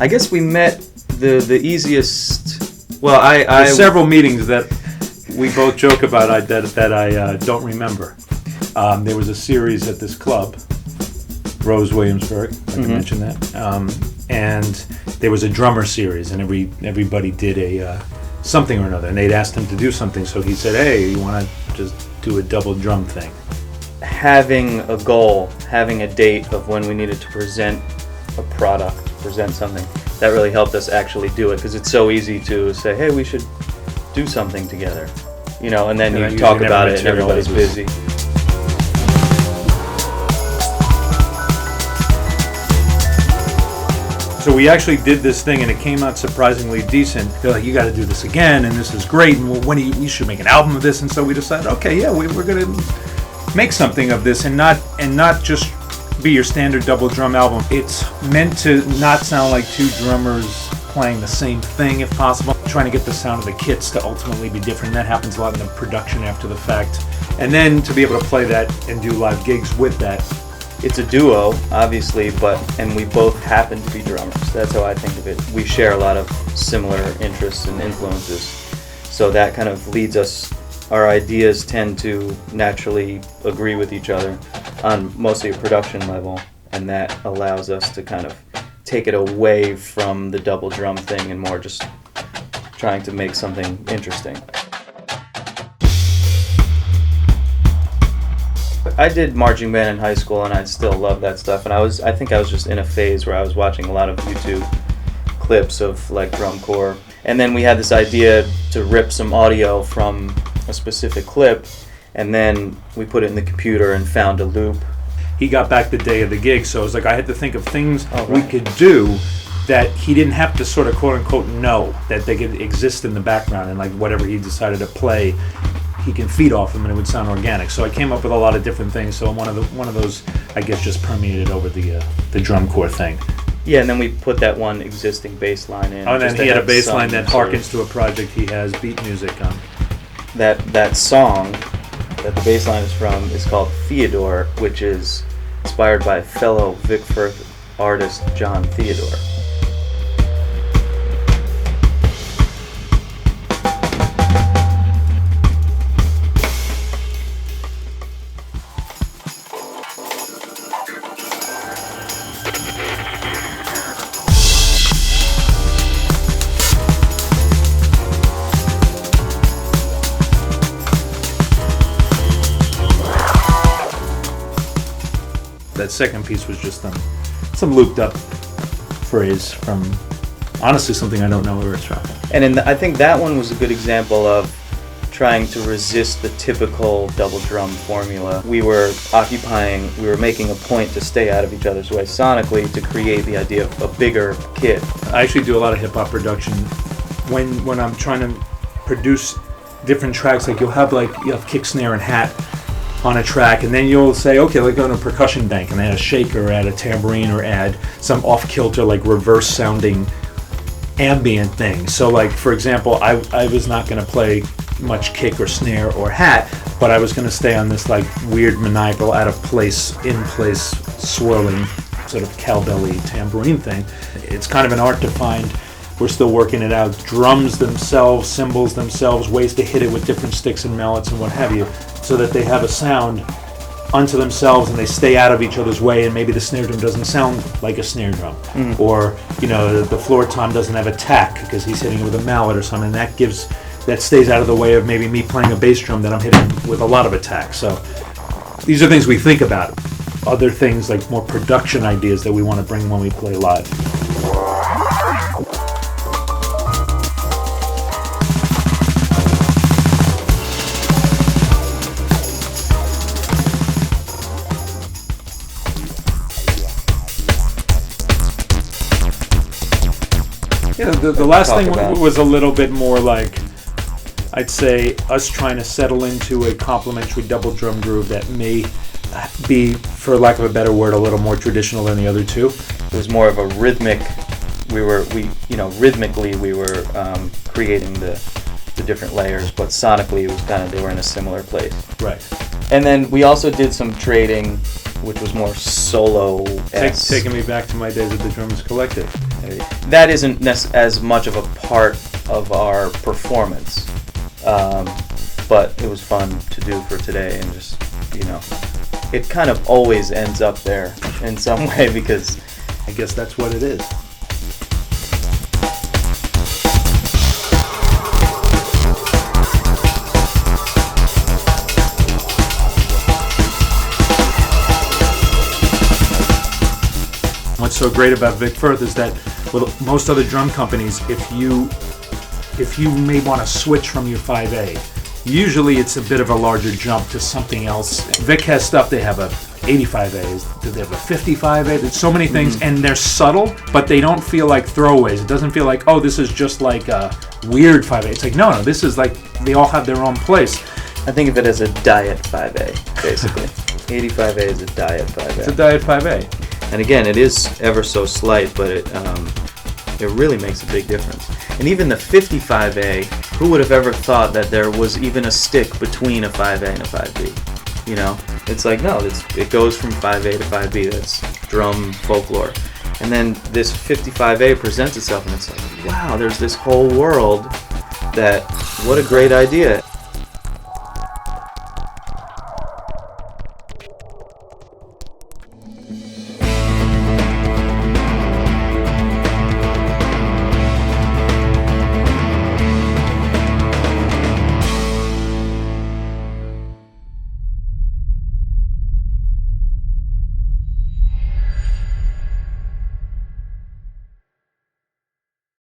I guess we met the easiest. Well, There's several meetings that we both joke about that I don't remember. There was a series at this club, Rose Williamsburg, I can mention that, and there was a drummer series, and everybody did a something or another, and they'd asked him to do something, so he said, "Hey, you want to just do a double drum thing?" Having a goal, having a date of when we needed to present a product, present something, that really helped us actually do it, because it's so easy to say, "Hey, we should do something together," and then you talk about it and everybody's busy. So we actually did this thing, and it came out surprisingly decent. They're like, "You got to do this again, and this is great, and we should make an album of this." And so we decided, okay, yeah, we're going to make something of this, and not just be your standard double drum album. It's meant to not sound like two drummers playing the same thing, if possible. Trying to get the sound of the kits to ultimately be different. That happens a lot in the production after the fact. And then to be able to play that and do live gigs with that. It's a duo, obviously, and we both happen to be drummers. That's how I think of it. We share a lot of similar interests and influences, so that kind of leads us. Our ideas tend to naturally agree with each other on mostly a production level, and that allows us to kind of take it away from the double drum thing and more just trying to make something interesting. I did marching band in high school, and I still love that stuff. And I think I was just in a phase where I was watching a lot of YouTube clips of like drum corps. And then we had this idea to rip some audio from a specific clip, and then we put it in the computer and found a loop. He got back the day of the gig, so it was like I had to think of things we could do that he didn't have to sort of quote unquote know, that they could exist in the background, and like whatever he decided to play, he can feed off them and it would sound organic. So I came up with a lot of different things. So one of those, I guess, just permeated over the drum corps thing. Yeah, and then we put that one existing bass line in. Oh, and then he had a bass line that harkens to a project he has beat music on. That song that the bass line is from is called Theodore, which is inspired by fellow Vic Firth artist John Theodore. That second piece was just some looped up phrase from, honestly, something I don't know where it's from. And I think that one was a good example of trying to resist the typical double drum formula. We were making a point to stay out of each other's way sonically to create the idea of a bigger kit. I actually do a lot of hip hop production. When I'm trying to produce different tracks, like you'll have kick, snare, and hat on a track, and then you'll say, okay, let's go to a percussion bank and add a shaker, add a tambourine, or add some off-kilter, like reverse-sounding ambient thing. So, like, for example, I was not going to play much kick or snare or hat, but I was going to stay on this, like, weird maniacal, out-of-place, in-place, swirling, sort of cowbelly tambourine thing. It's kind of an art to find. We're still working it out. Drums themselves, cymbals themselves, ways to hit it with different sticks and mallets and what have you, so that they have a sound unto themselves and they stay out of each other's way, and maybe the snare drum doesn't sound like a snare drum. Or, the floor tom doesn't have a tack because he's hitting it with a mallet or something. That stays out of the way of maybe me playing a bass drum that I'm hitting with a lot of attack. So these are things we think about. Other things, like more production ideas that we want to bring when we play live. Yeah, the last thing was a little bit more like, I'd say, us trying to settle into a complementary double drum groove that may be, for lack of a better word, a little more traditional than the other two. It was more of a rhythmic. Rhythmically we were creating the different layers, but sonically it was they were in a similar place. Right. And then we also did some trading, which was more solo-esque. Taking me back to my days at the Drummers Collective. There That isn't as much of a part of our performance, but it was fun to do for today, and just, it kind of always ends up there in some way, because I guess that's what it is. What's so great about Vic Firth is that with most other drum companies, if you may want to switch from your 5A, usually it's a bit of a larger jump to something else. Vic has stuff, they have a 85A, they have a 55A, there's so many things, and they're subtle, but they don't feel like throwaways. It doesn't feel like, oh, this is just like a weird 5A. It's like, no, this is like, they all have their own place. I think of it as a diet 5A, basically. 85A is a diet 5A. It's a diet 5A. And again, it is ever so slight, but it really makes a big difference. And even the 55A, who would have ever thought that there was even a stick between a 5A and a 5B? It's like, no, it goes from 5A to 5B. That's drum folklore. And then this 55A presents itself, and it's like, wow, there's this whole world what a great idea.